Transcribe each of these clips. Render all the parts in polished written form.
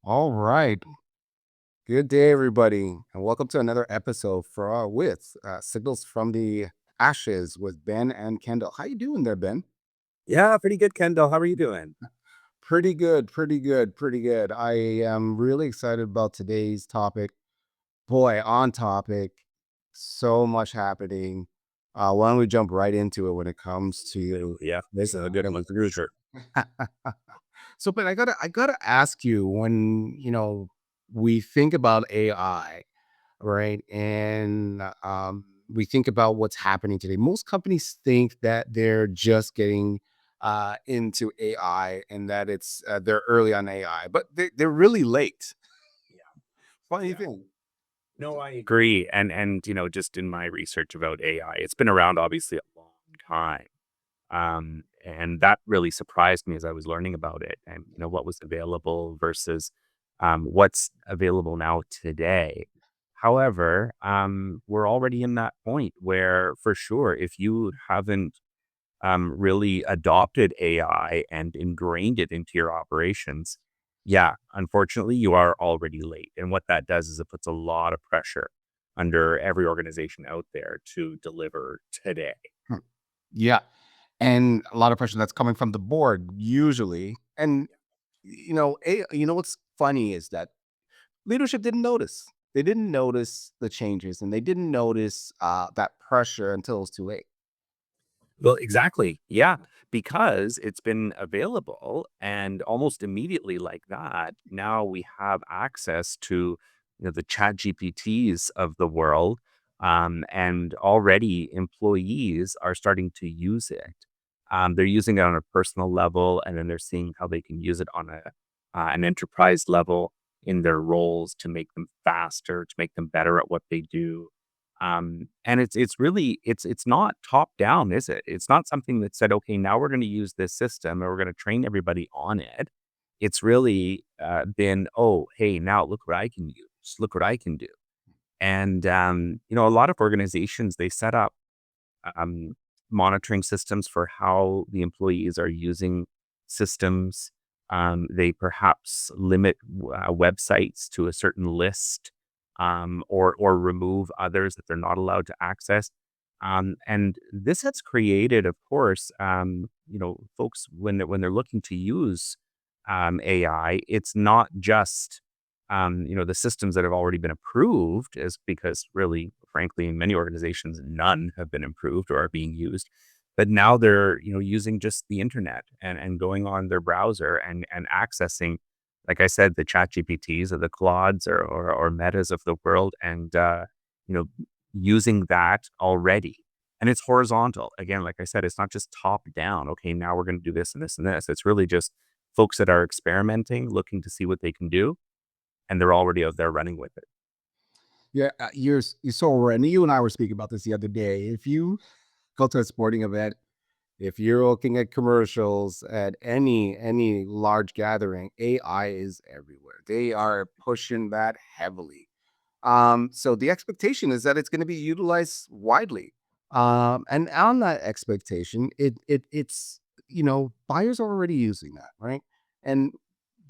All right. Good day, everybody, and welcome to another episode for with Signals from the Ashes with Ben and Kendall. How you doing there, Ben? Yeah, pretty good, Kendall. How are you doing? Pretty good, pretty good, pretty good. I am really excited about today's topic. Boy, on topic. So much happening. Why don't we jump right into it when it comes to Yeah, this is a good one for sure. AI? So, but I gotta ask you when we think about AI. Right? And we think about what's happening today. Most companies think that they're just getting into AI and that they're early on AI, but they're really late. Yeah, Funny yeah. thing. No, I agree. And just in my research about AI, it's been around obviously a long time. And that really surprised me as I was learning about it and what was available versus what's available now today. However, we're already in that point where for sure, if you haven't really adopted AI and ingrained it into your operations, yeah, unfortunately, you are already late. And what that does is it puts a lot of pressure under every organization out there to deliver today. Hmm. Yeah, and a lot of pressure that's coming from the board usually. And what's funny is that leadership didn't notice. They didn't notice the changes, and they didn't notice that pressure until it was too late. Well, exactly. Yeah. Because it's been available and almost immediately like that, now we have access to the chat GPTs of the world. And already employees are starting to use it. They're using it on a personal level, and then they're seeing how they can use it on an enterprise level in their roles to make them faster, to make them better at what they do. And it's really it's not top down, is it? It's not something that said, okay, now we're going to use this system and we're going to train everybody on it. It's really been, oh, hey, now look what I can use, look what I can do. And a lot of organizations they set up um, monitoring systems for how the employees are using systems. They perhaps limit websites to a certain list, or remove others that they're not allowed to access. And this has created, of course, folks when they're looking to use AI, it's not just the systems that have already been approved is because really, frankly, in many organizations, none have been improved or are being used. But now they're, using just the internet and going on their browser and accessing, like I said, the chat GPTs or the Claudes or metas of the world and, you know, using that already. And it's horizontal. Again, like I said, it's not just top down. Okay, now we're going to do this and this and this. It's really just folks that are experimenting, looking to see what they can do and they're already out there running with it. Yeah, you're so right. And you and I were speaking about this the other day. If you go to a sporting event, if you're looking at commercials at any large gathering, AI is everywhere. They are pushing that heavily. So the expectation is that it's going to be utilized widely. And on that expectation, it's buyers are already using that, right? And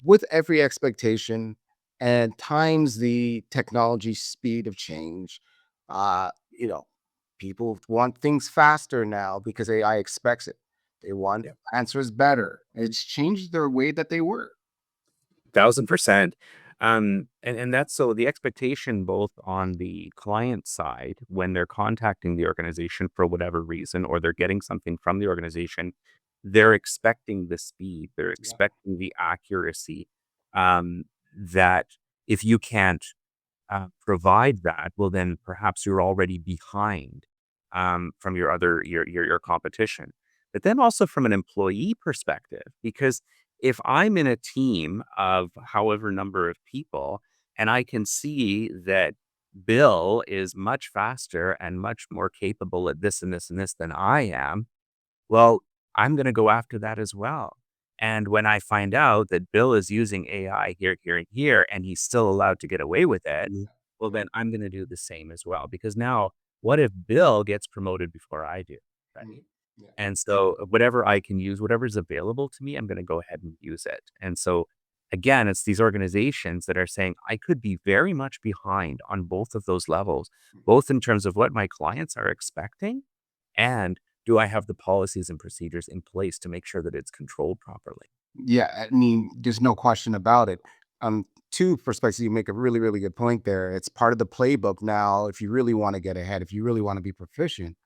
with every expectation and times the technology speed of change, uh, you know, people want things faster now because AI expects it. They want Yeah. answers better. It's changed their way that they work. 1000%. And that's so the expectation both on the client side when they're contacting the organization for whatever reason, or they're getting something from the organization, they're expecting the speed, they're Yeah. expecting the accuracy. That if you can't provide that, well, then perhaps you're already behind from your competition. But then also from an employee perspective, because if I'm in a team of however number of people, and I can see that Bill is much faster and much more capable at this and this and this than I am, well, I'm going to go after that as well. And when I find out that Bill is using AI here, here, and here, and he's still allowed to get away with it, Yeah. well, then I'm going to do the same as well. Because now, what if Bill gets promoted before I do? Right. Mhm. Yeah. And so, whatever I can use, whatever's available to me, I'm going to go ahead and use it. And so, Again, it's these organizations that are saying, I could be very much behind on both of those levels, both in terms of what my clients are expecting and do I have the policies and procedures in place to make sure that it's controlled properly? Yeah, I mean, there's no question about it. Two perspectives, you make a really, really good point there. It's part of the playbook now. If you really want to get ahead, if you really want to be proficient,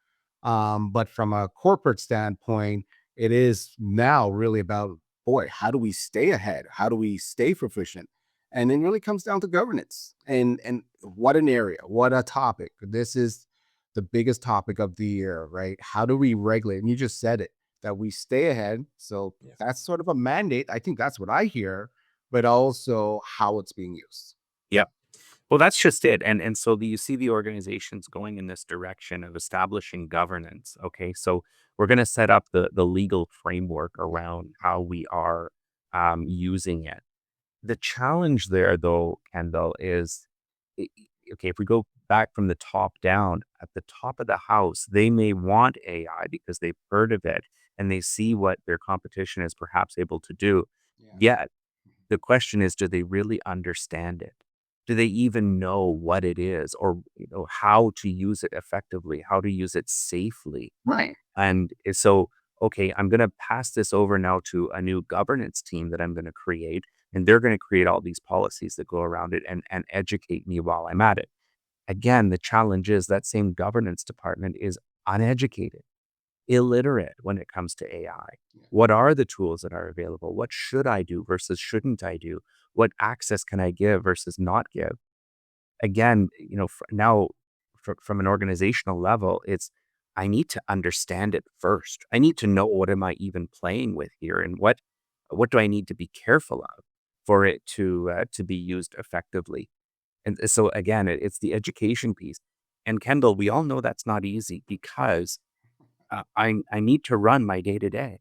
but from a corporate standpoint, it is now really about, boy, how do we stay ahead? How do we stay proficient? And it really comes down to governance. And what an area, what a topic. This is the biggest topic of the year, right? How do we regulate? And you just said it, that we stay ahead. So Yeah. that's sort of a mandate. I think that's what I hear, but also how it's being used. Yep. Well, that's just it. And so you see the organizations going in this direction of establishing governance. Okay. So we're going to set up the legal framework around how we are using it. The challenge there, though, Kendall, is okay, if we go back from the top down, at the top of the house, they may want AI because they've heard of it and they see what their competition is perhaps able to do. Yeah. Yet, the question is, do they really understand it? Do they even know what it is or how to use it effectively, how to use it safely? Right. And so, okay, I'm going to pass this over now to a new governance team that I'm going to create, and they're going to create all these policies that go around it and educate me while I'm at it. Again, the challenge is that same governance department is uneducated, illiterate when it comes to AI. What are the tools that are available? What should I do versus shouldn't I do? What access can I give versus not give? Again, now from an organizational level, it's I need to understand it first. I need to know what am I even playing with here, and what do I need to be careful of for it to be used effectively. And so again, it's the education piece. And Kendall, we all know that's not easy because I need to run my day to day.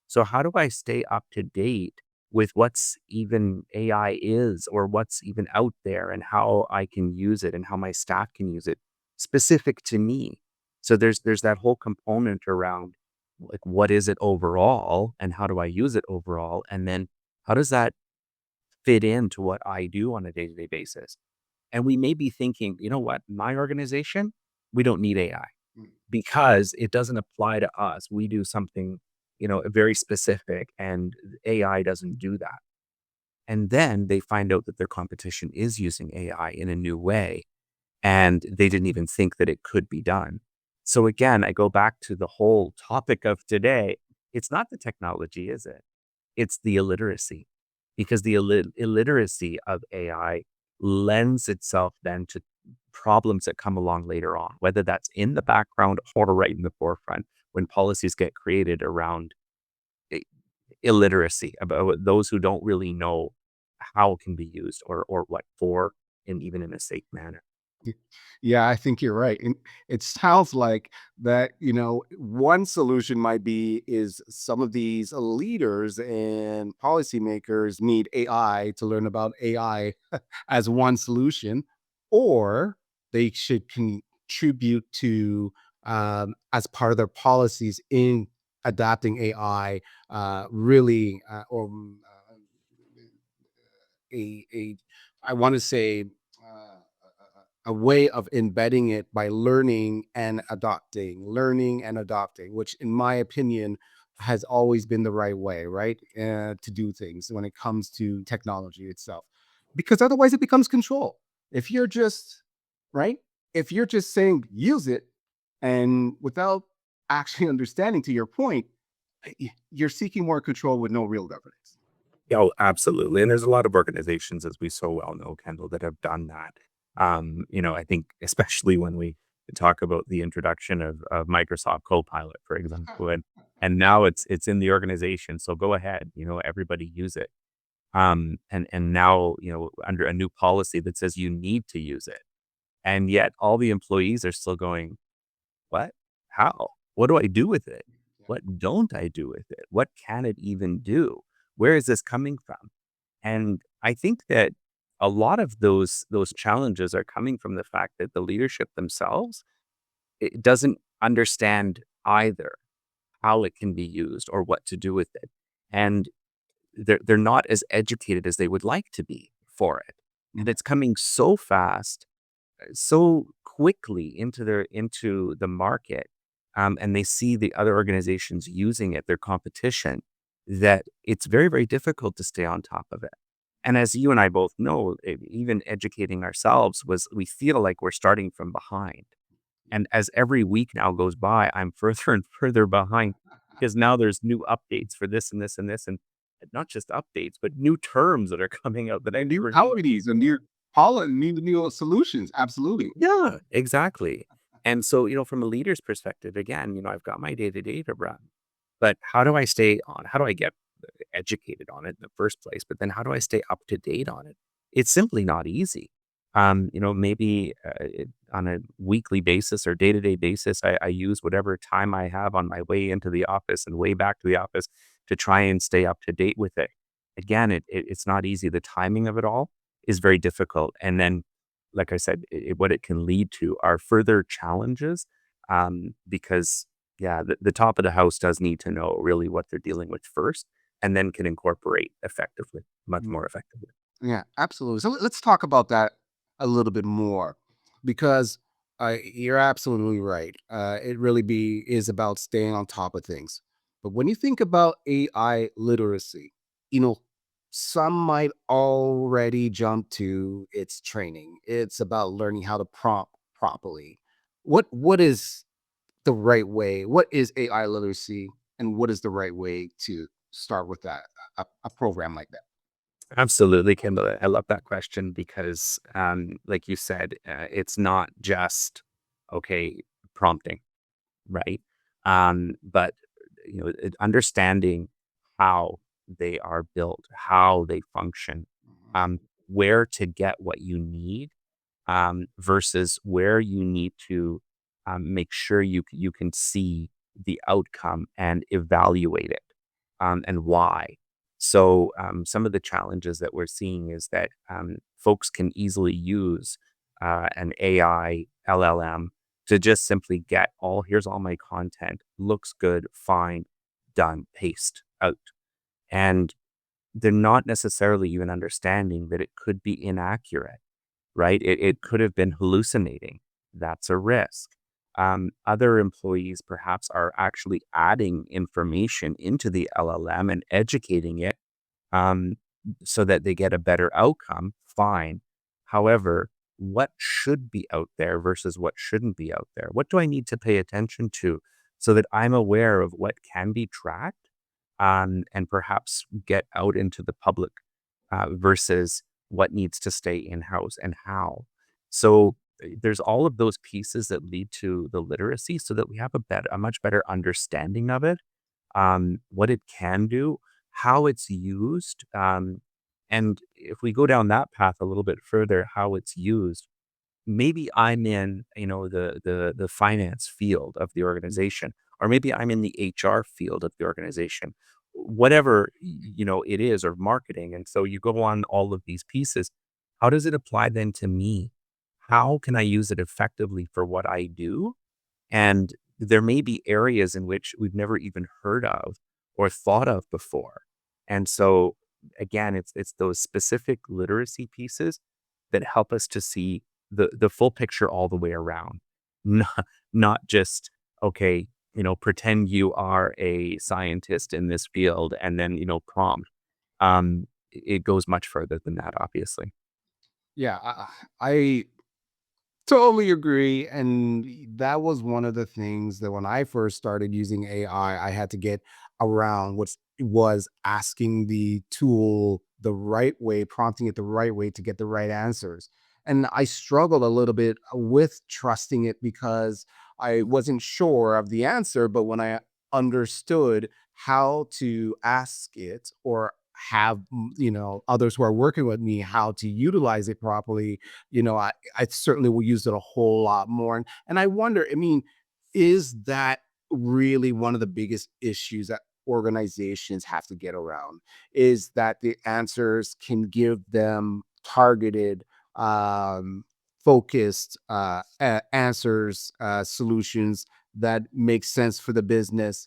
So how do I stay up to date with what's even AI is or what's even out there and how I can use it and how my staff can use it specific to me? So there's that whole component around like what is it overall and how do I use it overall? And then how does that fit into what I do on a day-to-day basis? And we may be thinking, you know what, my organization, we don't need AI Mm. because it doesn't apply to us. We do something, very specific and AI doesn't do that. And then they find out that their competition is using AI in a new way and they didn't even think that it could be done. So again, I go back to the whole topic of today. It's not the technology, is it? It's the illiteracy because the illiteracy of AI lends itself then to problems that come along later on, whether that's in the background or right in the forefront when policies get created around i- illiteracy about those who don't really know how it can be used or what for, and even in a safe manner. Y Yeah, I think you're right, and it sounds like that, one solution might be is some of these leaders and policymakers need AI to learn about AI as one solution, or they should contribute to, as part of their policies in adopting AI, really, a I want to say a way of embedding it by learning and adopting, which in my opinion has always been the right way, right? To do things when it comes to technology itself, because otherwise it becomes control. If you're just right, if you're just saying use it and without actually understanding, to your point, you're seeking more control with no real governance. Oh, absolutely. And there's a lot of organizations, as we so well know, Kendall, that have done that. I think especially when we talk about the introduction of Microsoft Copilot, for example, and now it's in the organization. So go ahead, everybody use it. And now, under a new policy that says you need to use it. And yet all the employees are still going, what? How? What do I do with it? What don't I do with it? What can it even do? Where is this coming from? And I think that a lot of those challenges are coming from the fact that the leadership themselves it doesn't understand either how it can be used or what to do with it. And they're not as educated as they would like to be for it. And it's coming so fast, so quickly into the market, and they see the other organizations using it, their competition, that it's very, very difficult to stay on top of it. And as you and I both know, even educating ourselves was we feel like we're starting from behind. And as every week now goes by, I'm further and further behind because now there's new updates for this and this and this, and not just updates, but new terms that are coming out that I And new never knew. companies and new new solutions. Absolutely. Yeah, exactly. And so, from a leader's perspective, again, I've got my day-to-day to run, but how do I stay on? How do I get educated on it in the first place? But then how do I stay up to date on it? It's simply not easy. Maybe on a weekly basis or day-to-day basis, I use whatever time I have on my way into the office and way back to the office to try and stay up to date with it. Again, it's not easy. The timing of it all is very difficult. And then like I said, what it can lead to are further challenges, because yeah, the top of the house does need to know really what they're dealing with first, and then can incorporate effectively, much Mm. more effectively. Yeah, absolutely. So let's talk about that a little bit more because you're absolutely right. It really be is about staying on top of things. But when you think about AI literacy, you know, some might already jump to its training. It's about learning how to prompt properly. What is the right way? What is AI literacy, and what is the right way to start with that a program like that? Absolutely, Kendall. I love that question because, like you said, it's not just okay prompting, right? But understanding how they are built, how they function, where to get what you need, versus where you need to make sure you can see the outcome and evaluate it, and why. So some of the challenges that we're seeing is that folks can easily use an AI LLM to just simply get here's all my content, looks good, fine, done, paste out. And they're not necessarily even understanding that it could be inaccurate, right? It could have been hallucinating. That's a risk. Other employees perhaps are actually adding information into the LLM and educating it, um, so that they get a better outcome. Fine. However, what should be out there versus what shouldn't be out there? What do I need to pay attention to so that I'm aware of what can be tracked, and perhaps get out into the public, versus what needs to stay in house and how. So there's all of those pieces that lead to the literacy so that we have a much better understanding of it, what it can do, how it's used. And if we go down that path a little bit further, how it's used, maybe I'm in, the finance field of the organization, or maybe I'm in the HR field of the organization, whatever, it is, or marketing. And so you go on all of these pieces. How does it apply then to me? How can I use it effectively for what I do? And there may be areas in which we've never even heard of or thought of before. And so again, it's those specific literacy pieces that help us to see the full picture all the way around. Not just, okay, pretend you are a scientist in this field and then, prompt. It goes much further than that, obviously. Yeah, I totally agree. And that was one of the things that when I first started using AI, I had to get around, which was asking the tool the right way, prompting it the right way to get the right answers. And I struggled a little bit with trusting it because I wasn't sure of the answer. But when I understood how to ask it, or have others who are working with me how to utilize it properly, I certainly will use it a whole lot more. And I wonder, I mean, is that really one of the biggest issues that organizations have to get around? Is that the answers can give them targeted, um, focused answers, solutions that make sense for the business?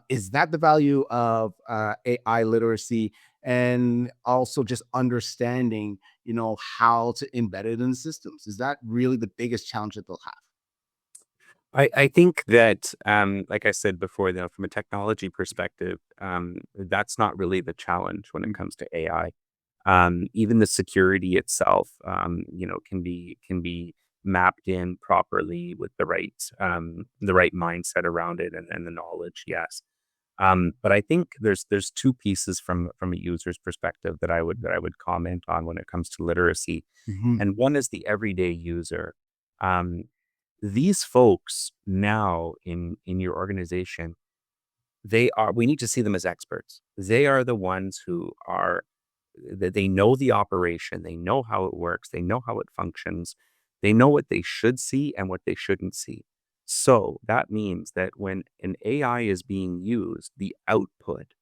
Is that the value of AI literacy? and also just understanding, how to embed it in systems? Is that really the biggest challenge that they'll have? I think that, like I said before, though, from a technology perspective, that's not really the challenge when it Mm. comes to AI. Even the security itself, can be mapped in properly with the right mindset around it and the knowledge. Yes, but I think there's two pieces from a user's perspective that I would comment on when it comes to literacy, Mhm. and one is the everyday user. Um, these folks now in your organization, we need to see them as experts. They are the ones who are that they know the operation, they know how it works, they know how it functions, they know what they should see and what they shouldn't see. So that means that when an AI is being used, the output,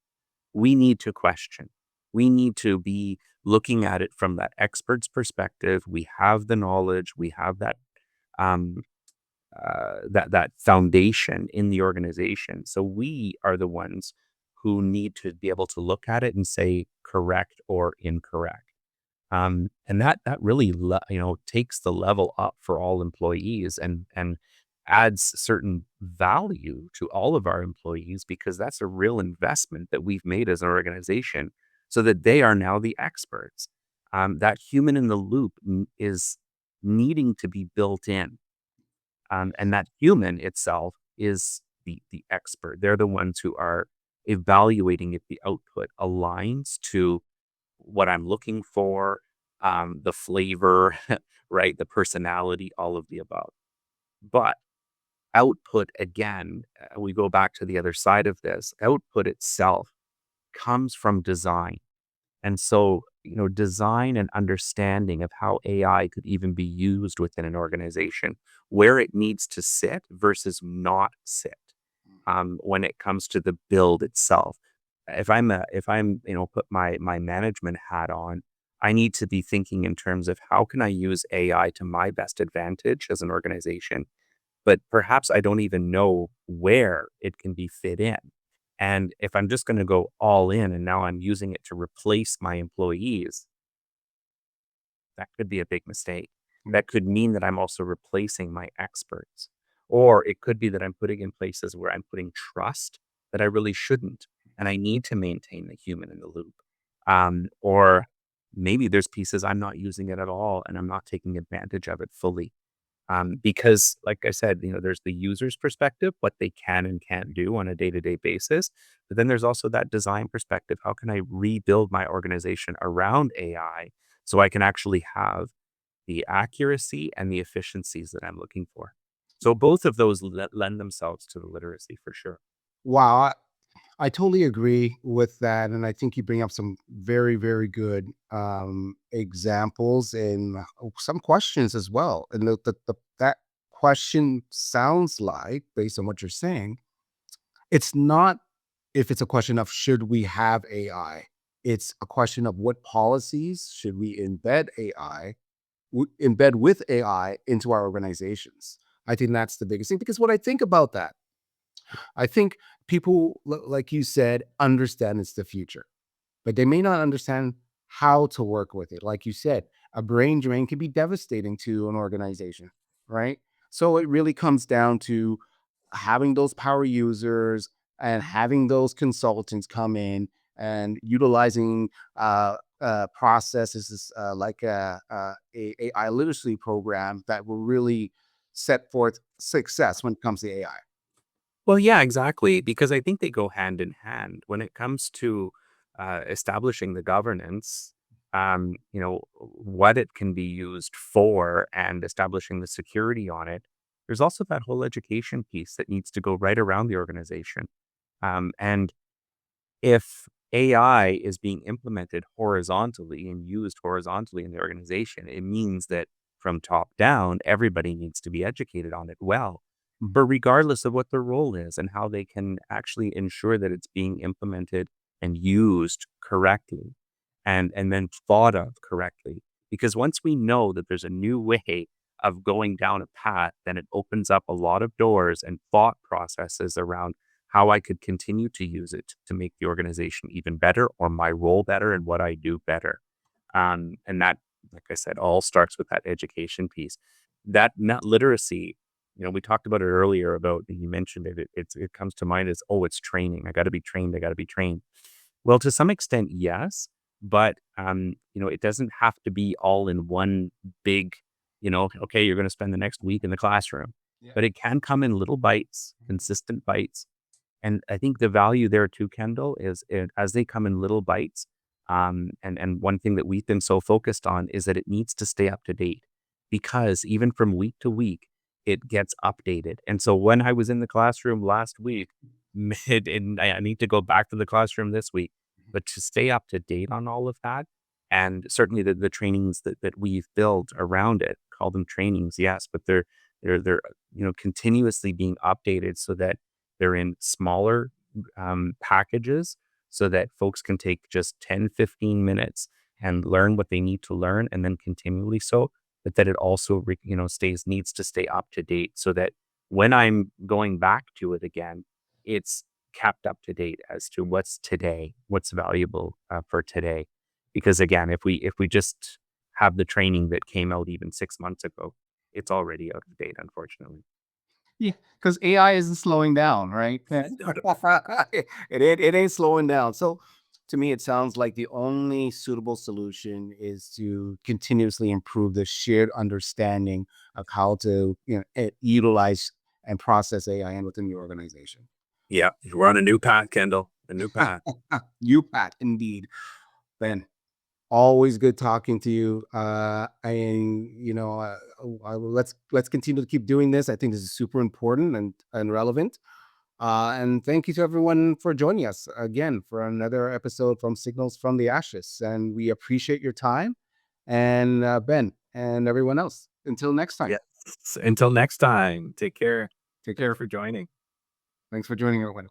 we need to question. We need to be looking at it from that expert's perspective. We have the knowledge, we have um, that foundation in the organization. So we are the ones who need to be able to look at it and say correct or incorrect. And that really takes the level up for all employees and adds certain value to all of our employees because that's a real investment that we've made as an organization so that they are now the experts. That human in the loop is needing to be built in, and that human itself is the expert. They're the ones who are evaluating if the output aligns to what I'm looking for, the flavor, right? The personality, all of the above. But output, again, we go back to the other side of this. Output itself comes from design. And so, design and understanding of how AI could even be used within an organization, where it needs to sit versus not sit, when it comes to the build itself. If I'm put my management hat on, I need to be thinking in terms of how can I use AI to my best advantage as an organization, but perhaps I don't even know where it can be fit in. And if I'm just going to go all in and now I'm using it to replace my employees, that could be a big mistake. Mm. That could mean that I'm also replacing my experts. Or it could be that I'm putting in places where I'm putting trust that I really shouldn't. And I need to maintain the human in the loop. Or maybe there's pieces I'm not using it at all and I'm not taking advantage of it fully. Because, like I said, there's the user's perspective, what they can and can't do on a day to day basis. But then there's also that design perspective. How can I rebuild my organization around AI so I can actually have the accuracy and the efficiencies that I'm looking for? So both of those lend themselves to the literacy for sure. Wow, I totally agree with that, and I think you bring up some very, very good examples and some questions as well. And that question sounds like, based on what you're saying, it's not if it's a question of should we have AI. It's a question of what policies should we embed with AI into our organizations. I think that's the biggest thing because when I think about that, I think people, like you said, understand it's the future, but they may not understand how to work with it. Like you said, a brain drain can be devastating to an organization, right? So it really comes down to having those power users and having those consultants come in and utilizing processes like a AI literacy program that will really set forth success when it comes to AI. Well, yeah, exactly. Because I think they go hand in hand when it comes to establishing the governance, what it can be used for and establishing the security on it. There's also that whole education piece that needs to go right around the organization. And if AI is being implemented horizontally and used horizontally in the organization, it means that from top down, everybody needs to be educated on it well, Mhm. but regardless of what their role is and how they can actually ensure that it's being implemented and used correctly and then thought of correctly. Because once we know that there's a new way of going down a path, then it opens up a lot of doors and thought processes around how I could continue to use it to make the organization even better or my role better and what I do better. And that, like I said, all starts with that education piece. That net literacy, we talked about it earlier about you mentioned it. It comes to mind as, oh, it's training. I got to be trained. I got to be trained. Well, to some extent, yes, but it doesn't have to be all in one big, okay, you're going to spend the next week in the classroom, Yeah. but it can come in little bites, consistent bites. And I think the value there too, Kendall, is as they come in little bites. And one thing that we've been so focused on is that it needs to stay up to date because even from week to week, it gets updated. And so when I was in the classroom last week, and I need to go back to the classroom this week, but to stay up to date on all of that, and certainly the trainings that we've built around it, call them trainings, yes, but they're continuously being updated so that they're in smaller packages so that folks can take just 10, 15 minutes and learn what they need to learn and then continually so, but that it also, needs to stay up to date so that when I'm going back to it again, it's kept up to date as to what's today, what's valuable for today. Because again, if we just have the training that came out even 6 months ago, it's already out of date, unfortunately. Yeah, because AI isn't slowing down, right? It ain't slowing down. So to me, it sounds like the only suitable solution is to continuously improve the shared understanding of how to utilize and process AI within the organization. Yeah, we're on a new path, Kendall. A new path. You, Pat, indeed. Ben, always good talking to you. And let's continue to keep doing this. I think this is super important and relevant. And thank you to everyone for joining us again for another episode from Signals from the Ashes. And we appreciate your time. And Ben and everyone else. Until next time, Yes. Until next time, take care. take Thanks care. for joining. Thanks for joining everyone.